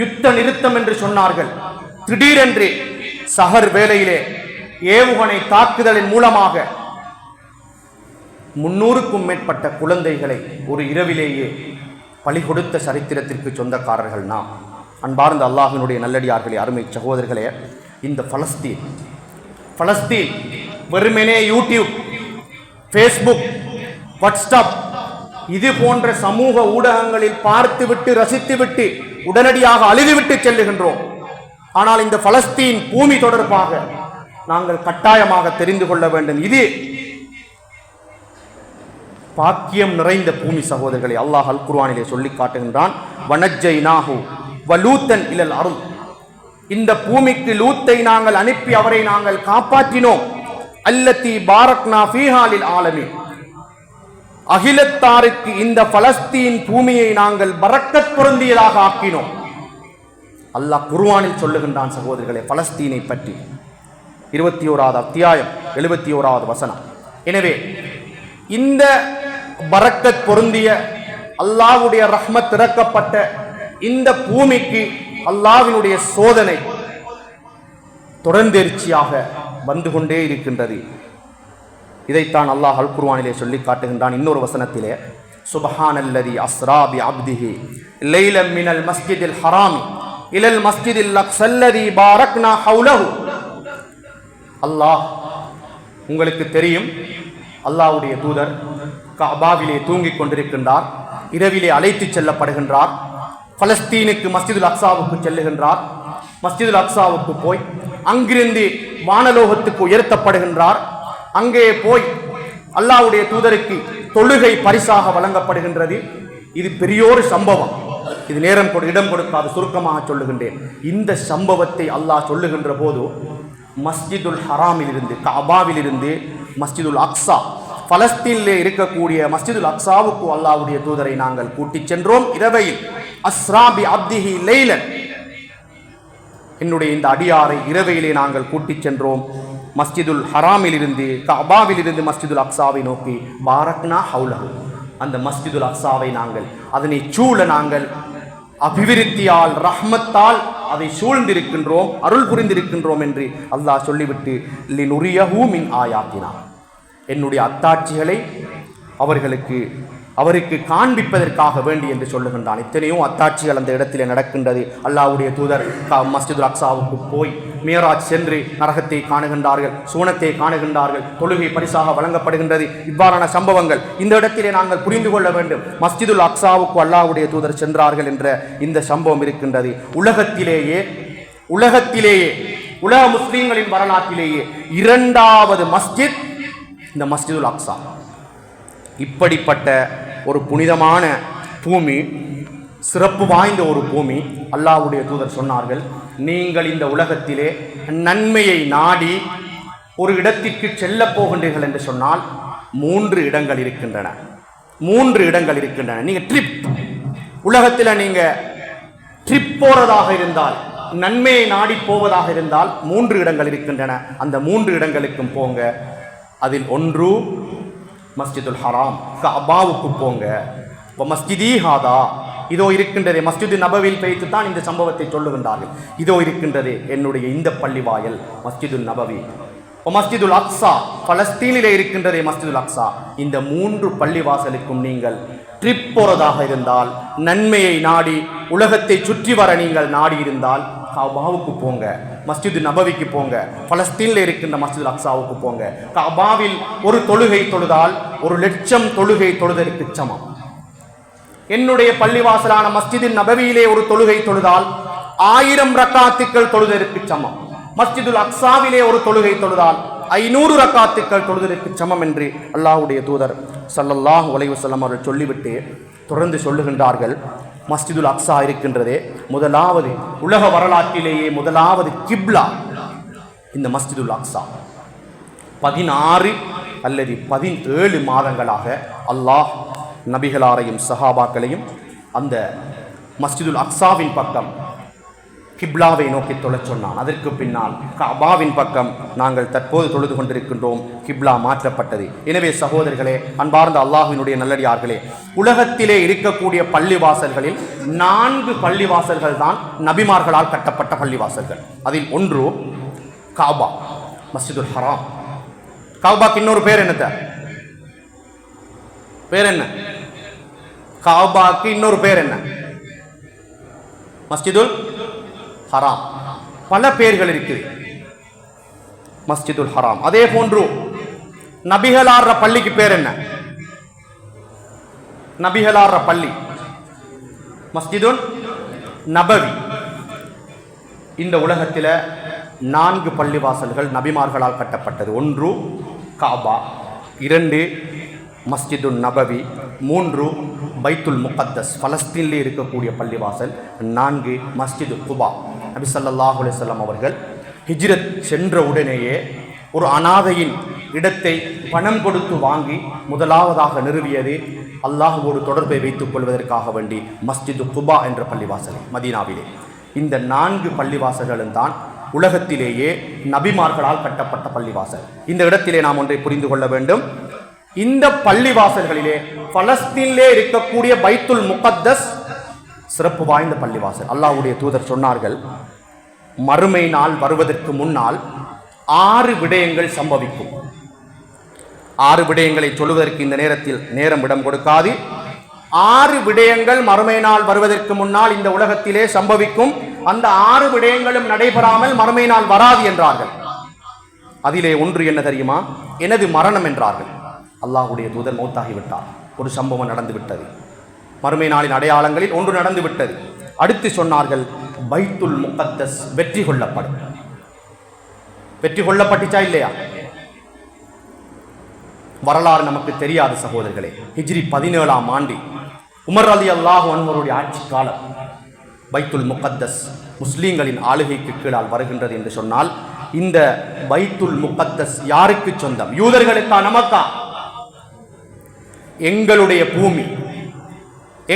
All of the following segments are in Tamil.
யுத்த நிறுத்தம் என்று சொன்னார்கள். திடீரென்று சஹர் வேளையிலே ஏவுகணை தாக்குதலின் மூலமாக 300க்கும் மேற்பட்ட குழந்தைகளை ஒரு இரவிலேயே பலி கொடுத்த சரித்திரத்திற்கு சொந்தக்காரர்கள் நாம். அன்பார்ந்த அல்லாஹ்வினுடைய நல்லடியார்களே, அருமை சகோதரர்களே, இந்த பலஸ்தீன் வெறுமனே யூடியூப், ஃபேஸ்புக், வாட்ஸ்அப் இது போன்ற சமூக ஊடகங்களில் பார்த்துவிட்டு ரசித்துவிட்டு உடனடியாக அழுதுவிட்டு செல்லுகின்றோம். ஆனால் இந்த பலஸ்தீன் பூமி தொடர்பாக நாங்கள் கட்டாயமாக தெரிந்து கொள்ள வேண்டும். இது பாக்கியம் நிறைந்த பூமி சகோதரர்களை. அல்லாஹ் அல் குர்ஆனிலே சொல்லி காட்டுகின்றான், வனஜ்ஜைனாஹு வலூத்தன் இலல் அருள். இந்த பூமிக்கு லூத்தை நாங்கள் அனுப்பி அவரை நாங்கள் காப்பாற்றினோம். அல்லதி பாரக்னா ஃபீஹா லில் ஆலமீன். அகிலத்தாருக்கு இந்த பலஸ்தீன் பூமியை நாங்கள் பரக்கத் பொருந்தியதாக ஆக்கினோம். அல்லாஹ் குர்ஆனில் சொல்லுகின்றான் சகோதரர்களே பலஸ்தீனை பற்றி. 21வது அத்தியாயம் 71வது வசனம். எனவே இந்த பரக்கத் பொருந்திய அல்லாஹ்வுடைய ரஹ்மத் இறக்கப்பட்ட இந்த பூமிக்கு அல்லாஹ்வினுடைய சோதனை தொடர்ந்தெரிச்சியாக வந்து கொண்டே இருக்கின்றது. இதைத்தான் அல்லாஹ் அல் குர்ஆனிலே சொல்லி காட்டுகின்றான். இன்னொரு வசனத்திலே, சுப்ஹானல்லதி அஸ்ரா பி அப்திஹி லைலம் மினல் மஸ்ஜிதில் ஹராமி இலல் மஸ்ஜிதில் அக்ஸல்லதி பாரக்னா ஹவுலஹு. அல்லாஹ், உங்களுக்கு தெரியும், அல்லாஹ்வுடைய தூதர் கஅபாவிலே தூங்கிக் கொண்டிருக்கின்றார். இரவிலே அழைத்துச் செல்லப்படுகின்றார். பலஸ்தீனுக்கு மஸ்ஜிதுல் அக்ஸாவுக்கு செல்லுகின்றார். மஸ்ஜிதுல் அக்ஸாவுக்கு போய் அங்கிருந்து வானலோகத்துக்கு உயர்த்தப்படுகின்றார். அங்கே போய் அல்லாஹ்வுடைய தூதருக்கு தொழுகை பரிசாக வழங்கப்படுகின்றது. இது பெரியோரு சம்பவம். இது நேரம் இடம் கொடுக்காது, சுருக்கமாக சொல்லுகின்றேன். இந்த சம்பவத்தை அல்லாஹ் சொல்லுகின்ற போது மஸ்ஜிதுல் ஹராமில் இருந்து, கஅபாவில் இருந்து மஸ்ஜிதுல் அக்ஸா, பலஸ்தீனிலே இருக்கக்கூடிய மஸ்ஜிதுல் அக்ஸாவுக்கு அல்லாஹ்வுடைய தூதரை நாங்கள் கூட்டிச் சென்றோம். இரவையில் அஸ்ரா பி அப்திஹி லைலன், என்னுடைய இந்த அடியாரை இரவையிலே நாங்கள் கூட்டிச் சென்றோம். மஸ்ஜிதுல் ஹராமில் இருந்து, கஅபாவில் இருந்து மஸ்ஜிதுல் அக்ஸாவை நோக்கி பாரக்னா ஹவுலஹு, அந்த மஸ்ஜிதுல் அக்ஸாவை நாங்கள், அதனை சூழ நாங்கள் அபிவிருத்தியால் ரஹ்மத்தால் அதை சூழ்ந்திருக்கின்றோம், அருள் புரிந்திருக்கின்றோம் என்று அல்லாஹ் சொல்லிவிட்டு லினுரியஹு மின் ஆயாத்தினா, என்னுடைய அத்தாட்சிகளை அவருக்கு காண்பிப்பதற்காக வேண்டி என்று சொல்லுகின்றான். எத்தனையோ அத்தாட்சிகள் அந்த இடத்திலே நடக்கின்றது. அல்லாஹ்வுடைய தூதர் மஸ்ஜிதுல் அக்ஸாவுக்கு போய் மியராஜ் சென்று நரகத்தை காணுகின்றார்கள், சூனத்தை காணுகின்றார்கள், தொழுகை பரிசாக வழங்கப்படுகின்றது. இவ்வாறான சம்பவங்கள் இந்த இடத்திலே நாங்கள் புரிந்து கொள்ள வேண்டும். மஸ்ஜிதுல் அக்ஸாவுக்கு அல்லாஹ்வுடைய தூதர் சென்றார்கள் என்ற இந்த சம்பவம் இருக்கின்றது. உலகத்திலேயே உலக முஸ்லீம்களின் வரலாற்றிலேயே 2வது மஸ்ஜித் இந்த மஸ்ஜிதுல் அக்ஸா. இப்படிப்பட்ட ஒரு புனிதமான பூமி, சிறப்பு வாய்ந்த ஒரு பூமி. அல்லாஹ்வுடைய தூதர் சொன்னார்கள், நீங்கள் இந்த உலகத்திலே நன்மையை நாடி ஒரு இடத்திற்கு செல்ல போகின்றீர்கள் என்று சொன்னால் 3 இடங்கள் இருக்கின்றன. 3 இடங்கள் இருக்கின்றன. நீங்க உலகத்தில் நீங்க ட்ரிப் போறதாக இருந்தால், நன்மையை நாடி போவதாக இருந்தால் 3 இடங்கள் இருக்கின்றன. அந்த 3 இடங்களுக்கும் போங்க. அதில் ஒன்று மஸ்ஜிதுல் ஹராம், கஅபாவுக்கு போங்க. மஸ்ஜிதி ஹாதா, இதோ இருக்கின்றதே, மஸ்ஜிது நபவியில் வைத்து தான் இந்த சம்பவத்தை சொல்லுகின்றார்கள். இதோ இருக்கின்றதே என்னுடைய இந்த பள்ளிவாயல் மஸ்ஜிதுல் நபவி. மஸ்ஜிதுல் அக்ஸா, பலஸ்தீனிலே இருக்கின்றதே மஸ்ஜிதுல் அக்ஸா. இந்த 3 பள்ளிவாசலுக்கும் நீங்கள் ட்ரிப் போறதாக இருந்தால், நன்மையை நாடி உலகத்தை சுற்றி வர நீங்கள் நாடி இருந்தால் கஅபாவுக்கு போங்க, மஸ்ஜிது நபவிக்கு போங்க, பலஸ்தீனில் இருக்கின்ற மஸ்ஜிதுல் அக்ஸாவுக்கு போங்க. கஅபாவில் ஒரு தொழுகை தொழுதால் 1,00,000 தொழுகை தொழுதற்கு சமம். என்னுடைய பள்ளிவாசலான மஸ்ஜிது நபவியிலே ஒரு தொழுகை தொழுதால் 1000 ரக்காத்துக்கள் தொழுதற்கு சமம். மஸ்ஜிதுல் அக்ஸாவிலே ஒரு தொழுகை தொழுதால் 500 ரக்காத்துக்கள் தொழுதற்கு சமம் என்று அல்லாஹ்வுடைய தூதர் ஸல்லல்லாஹு அலைஹி வஸல்லம் அவர்கள் சொல்லிவிட்டு தொடர்ந்து சொல்லுகின்றார்கள், மஸ்ஜிதுல் அக்ஸா இருக்கின்றதே, முதலாவது உலக வரலாற்றிலேயே முதலாவது கிப்லா இந்த மஸ்ஜிதுல் அக்ஸா. 16 அல்லது 17 மாதங்களாக அல்லாஹ் நபிகளாரையும் சஹாபாக்களையும் அந்த மஸ்ஜிதுல் அக்ஸாவின் பக்கம் கிப்லாவை நோக்கி தொழச் சொன்னான். அதற்கு பின்னால் கஅபாவின் பக்கம் நாங்கள் தற்போது தொழுது கொண்டிருக்கின்றோம். கிப்லா மாற்றப்பட்டது. எனவே சகோதரர்களே, அன்பார்ந்த அல்லாஹ்வினுடைய நல்லடியார்களே, உலகத்திலே இருக்கக்கூடிய பள்ளிவாசல்களில் 4 பள்ளிவாசல்கள் தான் நபிமார்களால் கட்டப்பட்ட பள்ளிவாசல்கள். அதில் ஒன்று கஅபா, மஸ்ஜிதுல் ஹராம். கஅபாக்கு இன்னொரு பேர் என்னத்த பேர் என்ன? கஅபாக்கு இன்னொரு பேர் என்ன? மஸ்ஜிதுல் ஹராம். பல பேர்கள் இருக்குது மஸ்ஜிதுல் ஹராம். அதே போன்று நபிகளார் பள்ளிக்கு பேர் என்ன? நபிகளார் பள்ளி மஸ்ஜிதுல் நபவி. இந்த உலகத்தில் 4 பள்ளிவாசல்கள் நபிமார்களால் கட்டப்பட்டது. 1 கஅபா, 2 மஸ்ஜிதுல் நபவி, 3 பைத்துல் முகத்தஸ் பலஸ்தீனில் இருக்கக்கூடிய பள்ளிவாசல், 4 மஸ்ஜிது குபா. நபி ஸல்லல்லாஹு அலைஹி வஸல்லம் அவர்கள் ஹிஜ்ரத் சென்ற உடனேயே ஒரு அனாதையின் இடத்தை பணம் கொடுத்து வாங்கி முதலாவதாக நிறுவியது அல்லாஹ்வோடு தொடர்பை வைத்துக் கொள்வதற்காக வேண்டி மஸ்ஜிது குபா என்ற பள்ளிவாசல் மதீனாவிலே. இந்த 4 பள்ளிவாசல்களும் தான் உலகத்திலேயே நபிமார்களால் கட்டப்பட்ட பள்ளிவாசல். இந்த இடத்திலே நாம் ஒன்றை புரிந்து கொள்ள வேண்டும். இந்த பள்ளிவாசல்களிலே பலஸ்தீனிலே இருக்கக்கூடிய பைத்துல் முகத்தஸ் சிறப்பு வாய்ந்த பள்ளிவாசல். அல்லாஹ்வுடைய தூதர் சொன்னார்கள், மறுமை நாள் வருவதற்கு முன்னால் 6 விடயங்கள் சம்பவிக்கும். 6 விடயங்களை சொல்வதற்கு இந்த நேரத்தில் நேரம் இடம் கொடுக்காது. 6 விடயங்கள் மறுமை நாள் வருவதற்கு முன்னால் இந்த உலகத்திலே சம்பவிக்கும். அந்த 6 விடயங்களும் நடைபெறாமல் மறுமை நாள் வராது என்றார்கள். அதிலே ஒன்று என்ன தெரியுமா? எனது மரணம் என்றார்கள். அல்லாஹ்வுடைய தூதர் மௌத்தாகிவிட்டார். ஒரு சம்பவம் நடந்து விட்டது. மறுமை நாளின் அடையாளங்களில் ஒன்று நடந்து விட்டது. அடுத்து சொன்னார்கள், பைத்துல் முகத்தஸ் வெற்றி கொள்ளப்படும். வெற்றி கொள்ளப்பட்டுச்சா இல்லையா? வரலாறு நமக்கு தெரியாது சகோதரர்களே. ஹிஜ்ரி 17ஆம் ஆண்டு உமர் ரலியல்லாஹு அன்ஹுவுடைய ஆட்சி காலம் பைத்துல் முகத்தஸ் முஸ்லீம்களின் ஆளுகைக்கு கீழால் வருகின்றது என்று சொன்னால், இந்த பைத்துல் முகத்தஸ் யாருக்கு சொந்தம்? யூதர்களுக்கா நமக்கா? எங்களுடைய பூமி,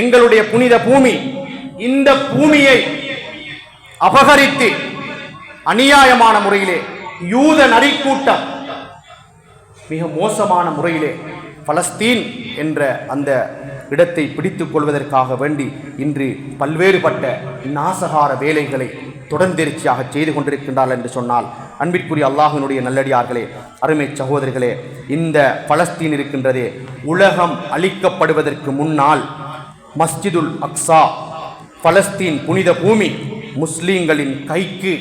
எங்களுடைய புனித பூமி. இந்த பூமியை அபகரித்து அநியாயமான முறையிலே யூத நரிக்கூட்டம் மிக மோசமான முறையிலே பலஸ்தீன் என்ற அந்த இடத்தை பிடித்துக் கொள்வதற்காக வேண்டி இன்று பல்வேறுபட்ட நாசகார வேலைகளை தொடர்ந்தெரிச்சியாக செய்து கொண்டிருக்கின்றார்கள் என்று சொன்னால், அன்பிற்குரிய அல்லாஹ்வினுடைய நல்லடியார்களே, அருமை சகோதரர்களே, இந்த பலஸ்தீன் இருக்கின்றதே, உலகம் அழிக்கப்படுவதற்கு முன்னால் மஸ்ஜிதுல் அக்ஸா பலஸ்தீன் புனித பூமி முஸ்லீம்களின் கைக்கு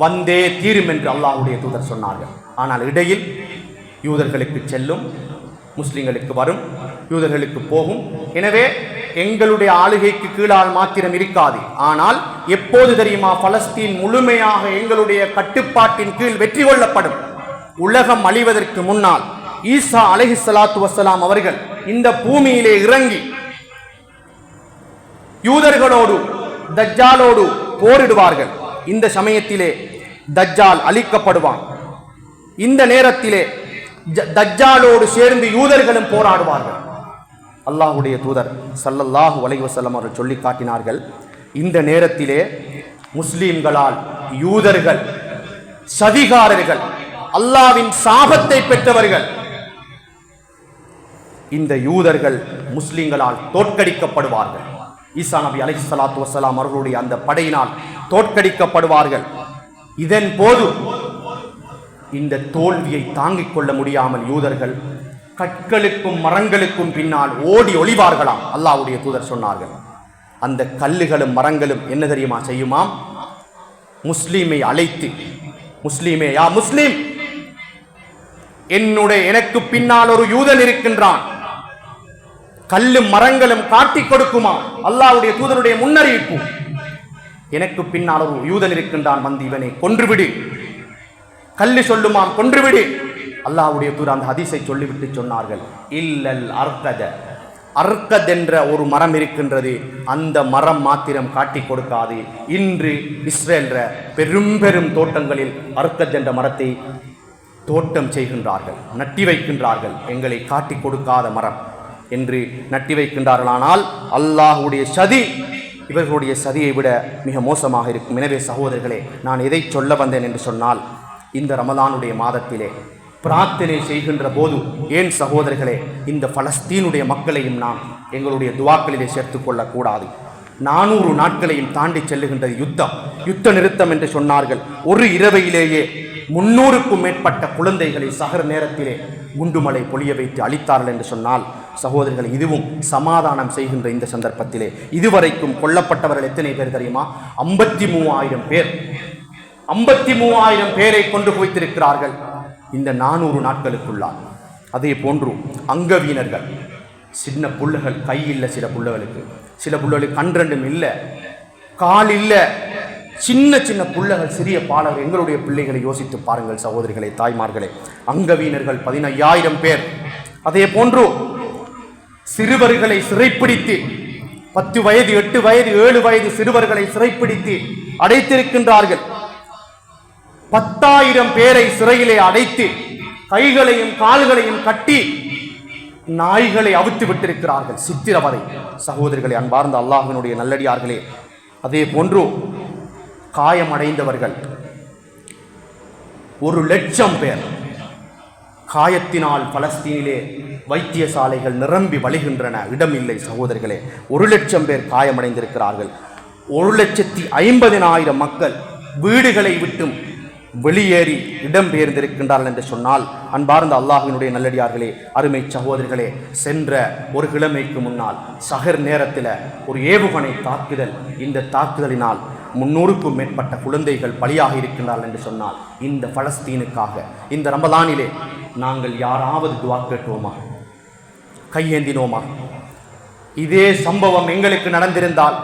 வந்தே தீரும் என்று அல்லாஹ்வுடைய தூதர் சொன்னார்கள். ஆனால் இடையில் யூதர்களுக்கு செல்லும், முஸ்லிம்களுக்கு வரும், யூதர்களுக்கு போகும். எனவே எங்களுடைய ஆளுகைக்கு கீழால் மாத்திரம் இருக்காது. ஆனால் எப்போது தெரியுமா பலஸ்தீன் முழுமையாக எங்களுடைய கட்டுப்பாட்டின் கீழ் வெற்றி கொள்ளப்படும்? உலகம் அழிவதற்கு முன்னால் ஈசா அலைஹிஸ்ஸலாத்து வஸ்ஸலாம் அவர்கள் இந்த பூமியிலே இறங்கி யூதர்களோடு தஜ்ஜாலோடு போரிடுவார்கள். இந்த சமயத்திலே தஜ்ஜால் அழிக்கப்படுவான். இந்த நேரத்திலே தஜ்ஜாலோடு சேர்ந்து யூதர்களும் போராடுவார்கள். அல்லாஹ்வுடைய தூதர் ஸல்லல்லாஹு அலைஹி வஸல்லம் அவர்கள் சொல்லி காட்டினார்கள், இந்த நேரத்திலே முஸ்லிம்களால் யூதர்கள் சதிகாரர்கள், அல்லாஹ்வின் சாபத்தை பெற்றவர்கள், இந்த யூதர்கள் முஸ்லிம்களால் தோற்கடிக்கப்படுவார்கள். ஈசா நபி அலைஹிஸ்ஸலாத்து வஸ்ஸலாம் அவர்களுடைய அந்த படையினால் தோற்கடிக்கப்படுவார்கள். இதன் போது இந்த தோல்வியை தாங்கிக் கொள்ள முடியாமல் யூதர்கள் கற்களுக்கும் மரங்களுக்கும் பின்னால் ஓடி ஒளிவார்களாம். அல்லாஹ்வுடைய தூதர் சொன்னார்கள், அந்த கல்லுகளும் மரங்களும் என்ன தெரியுமா செய்யுமாம்? முஸ்லீமை அழைத்து, முஸ்லீமே, யா முஸ்லீம், எனக்கு பின்னால் ஒரு யூதன் இருக்கின்றான், கல்லும் மரங்களும் காட்டிக் கொடுக்குமா? அல்லாஹ்வுடைய தூதருடைய முன்னறிவிப்பு. எனக்கு பின்னால் ஒரு யூதன் இருக்கின்றான், வந்து இவனை கொன்றுவிடு. கல்லு சொல்லுமாம், கொன்றுவிடு. அல்லாஹ்வுடைய தூதர் அந்த ஹதீஸை சொல்லிவிட்டு சொன்னார்கள், இல்லல் அர்கத, அர்கத் என்ற ஒரு மரம் இருக்கின்றது, அந்த மரம் மாத்திரம் காட்டி கொடுக்காது. இன்று இஸ்ரேல் பெரும் பெரும் தோட்டங்களில் அர்கத் என்ற மரத்தை தோட்டம் செய்கின்றார்கள், நட்டி வைக்கின்றார்கள். எங்களை காட்டி கொடுக்காத மரம் என்று நட்டி வைக்கின்றார்கள். ஆனால் அல்லாஹ்வுடைய சதி இவர்களுடைய சதியை விட மிக மோசமாக இருக்கும். எனவே சகோதரர்களே, நான் எதை சொல்ல வந்தேன் என்று சொன்னால், இந்த ரமலானுடைய மாதத்திலே பிரார்த்தனை செய்கின்ற போது, ஏன் சகோதரர்களே, இந்த பலஸ்தீனுடைய மக்களையும் நாம் எங்களுடைய துவாக்களிலே சேர்த்துக் கொள்ளக்கூடாது. 400 நாட்களையும் தாண்டி செல்லுகின்றது யுத்த நிறுத்தம் என்று சொன்னார்கள். ஒரு இரவையிலேயே 300க்கும் மேற்பட்ட குழந்தைகளை சகர் நேரத்திலே குண்டுமலை பொழிய வைத்து அழித்தார்கள் என்று சொன்னால், சகோதரர்கள், இதுவும் சமாதானம் செய்கின்ற இந்த சந்தர்ப்பத்திலே இதுவரைக்கும் கொல்லப்பட்டவர்கள் எத்தனை பேர் தெரியுமா? 53,000 பேர். 53,000 பேரை கொண்டு குவித்திருக்கிறார்கள் இந்த 400 நாட்களுக்குள்ளால். அதே போன்று அங்கவீனர்கள், சின்ன புள்ளைகள், கை இல்லை சில புள்ளைகளுக்கு கண் ரெண்டும் இல்லை, கால் இல்லை, சின்ன சின்ன புள்ளைகள், சிறிய பாலகர். எங்களுடைய பிள்ளைகளை யோசித்து பாருங்கள் சகோதரிகளே, தாய்மார்களே. அங்கவீனர்கள் 15,000 பேர். அதே போன்று சிறுவர்களை சிறைப்பிடித்து 10 வயது 8 வயது 7 வயது சிறுவர்களை சிறைப்பிடித்து அடைத்திருக்கின்றார்கள். 10,000 பேரை சிறையிலே அடைத்து கைகளையும் கால்களையும் கட்டி நாய்களை அவித்து விட்டிருக்கிறார்கள். சித்திரவதை. சகோதரர்களே, அன்பார்ந்த அல்லாஹ்வினுடைய நல்லடியார்களே, அதே போன்று காயமடைந்தவர்கள் 1,00,000 பேர். காயத்தினால் பலஸ்தீனிலே வைத்தியசாலைகள் நிரம்பி வழிகின்றன, இடமில்லை சகோதரர்களே. 1,00,000 பேர் காயமடைந்திருக்கிறார்கள். 1,50,000 மக்கள் வீடுகளை விட்டும் வெளியேறி இடம்பெயர்ந்திருக்கின்றார்கள் என்று சொன்னால், அன்பார்ந்த அல்லாஹ்வினுடைய நல்லடியார்களே, அருமை சகோதரர்களே, சென்ற ஒரு கிழமைக்கு முன்னால் சஹர் நேரத்தில் ஒரு ஏவுகணை தாக்குதல். இந்த தாக்குதலினால் 300க்கும் மேற்பட்ட குழந்தைகள் பலியாக இருக்கின்றார்கள் என்று சொன்னால், இந்த பலஸ்தீனுக்காக இந்த ரமலானிலே நாங்கள் யாராவது துவா கேட்டோமா? கையேந்தினோமா? இதே சம்பவம் எங்களுக்கு நடந்திருந்தால்,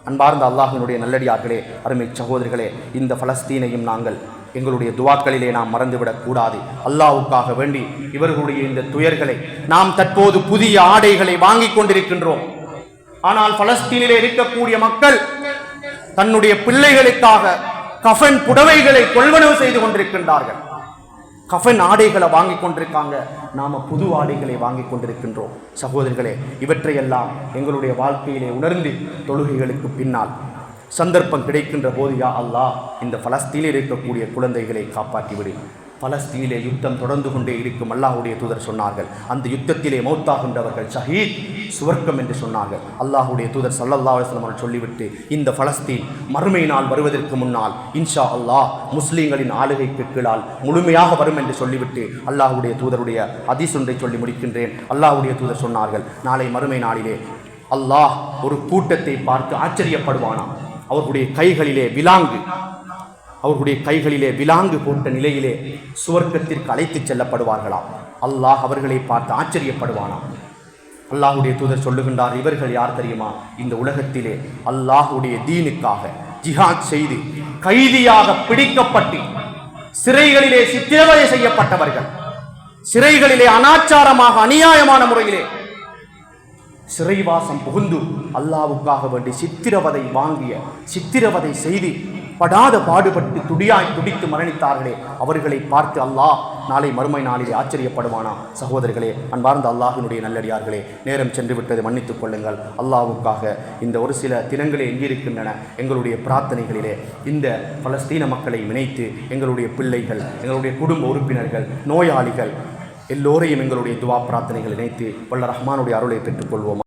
அன்பார்ந்த அல்லாஹ்வினுடைய நல்லடியார்களே, அருமை சகோதரர்களே, இந்த பலஸ்தீனையும் நாங்கள் எங்களுடைய துவாக்களிலே நாம் மறந்துவிடக் கூடாது. அல்லாஹ்வுக்காக வேண்டி இவர்களுடைய இந்த துயர்களை நாம் தற்போது புதிய ஆடைகளை வாங்கிக் கொண்டிருக்கின்றோம். ஆனால் பலஸ்தீனிலே இருக்கக்கூடிய மக்கள் தன்னுடைய பிள்ளைகளுக்காக கஃன் புடவைகளை கொள்வனவு செய்து கொண்டிருக்கின்றார்கள். கஃன் ஆடைகளை வாங்கி கொண்டிருக்காங்க, நாம புது ஆடைகளை வாங்கி கொண்டிருக்கின்றோம். சகோதரர்களே, இவற்றையெல்லாம் எங்களுடைய வாழ்க்கையிலே உணர்ந்து தொழுகைகளுக்கு பின்னால் சந்தர்ப்பம் கிடைக்கின்ற போது, யா அல்லாஹ், இந்த பலஸ்தீனில் இருக்கக்கூடிய குழந்தைகளை காப்பாற்றிவிடு. பலஸ்தீனிலே யுத்தம் தொடர்ந்து கொண்டே இருக்கும். அல்லாஹ்வுடைய தூதர் சொன்னார்கள், அந்த யுத்தத்திலே மௌத்தாகின்றவர்கள் ஷஹீத், சுவர்க்கம் என்று சொன்னார்கள். அல்லாஹ்வுடைய தூதர் ஸல்லல்லாஹு அலைஹி வஸல்லம் அவர்கள் சொல்லிவிட்டு, இந்த பலஸ்தீன் மறுமை நாள் வருவதற்கு முன்னால் இன்ஷா அல்லாஹ் முஸ்லீம்களின் ஆளுகைக்கு கீழால் முழுமையாக வரும் என்று சொல்லிவிட்டு அல்லாஹ்வுடைய தூதருடைய ஹதீஸ் ஒன்றை சொல்லி முடிக்கின்றேன். அல்லாஹ்வுடைய தூதர் சொன்னார்கள், நாளை மறுமை நாளிலே அல்லாஹ் ஒரு கூட்டத்தை பார்த்து ஆச்சரியப்படுவானாம். அவர்களுடைய கைகளிலே விலாங்கு போட்ட நிலையிலே சுவர்க்கத்திற்கு அழைத்து செல்லப்படுவார்களாம். அல்லாஹ் அவர்களை பார்த்து ஆச்சரியப்படுவானாம். அல்லாஹ்வுடைய தூதர் சொல்லுகின்றார், இவர்கள் யார் தெரியுமா? இந்த உலகத்திலே அல்லாஹ்வுடைய தீனுக்காக ஜிஹாத் செய்து கைதியாக பிடிக்கப்பட்டு சிறைகளிலே சித்திரவதை செய்யப்பட்டவர்கள், சிறைகளிலே அனாச்சாரமாக அநியாயமான முறையிலே சிறைவாசம் புகுந்து அல்லாஹ்வுக்காக வேண்டி சித்திரவதை செய்து படாத பாடுபட்டு துடித்து மரணித்தார்களே, அவர்களை பார்த்து அல்லாஹ் நாளை மறுமை நாளிலே ஆச்சரியப்படுவானா? சகோதரர்களே, அன்பார்ந்த அல்லாஹ்வினுடைய நல்லடியார்களே, நேரம் சென்று விட்டது, மன்னித்துக் கொள்ளுங்கள். அல்லாஹ்வுக்காக இந்த ஒரு சில தினங்களே எங்கிருக்கின்றன எங்களுடைய பிரார்த்தனைகளிலே இந்த பலஸ்தீன மக்களை இணைத்து எங்களுடைய பிள்ளைகள், எங்களுடைய குடும்ப உறுப்பினர்கள், நோயாளிகள் எல்லோரையும் எங்களுடைய துவா பிரார்த்தனைகள் இணைத்து வல்ல ரஹ்மானுடைய அருளை பெற்றுக்கொள்வோம்.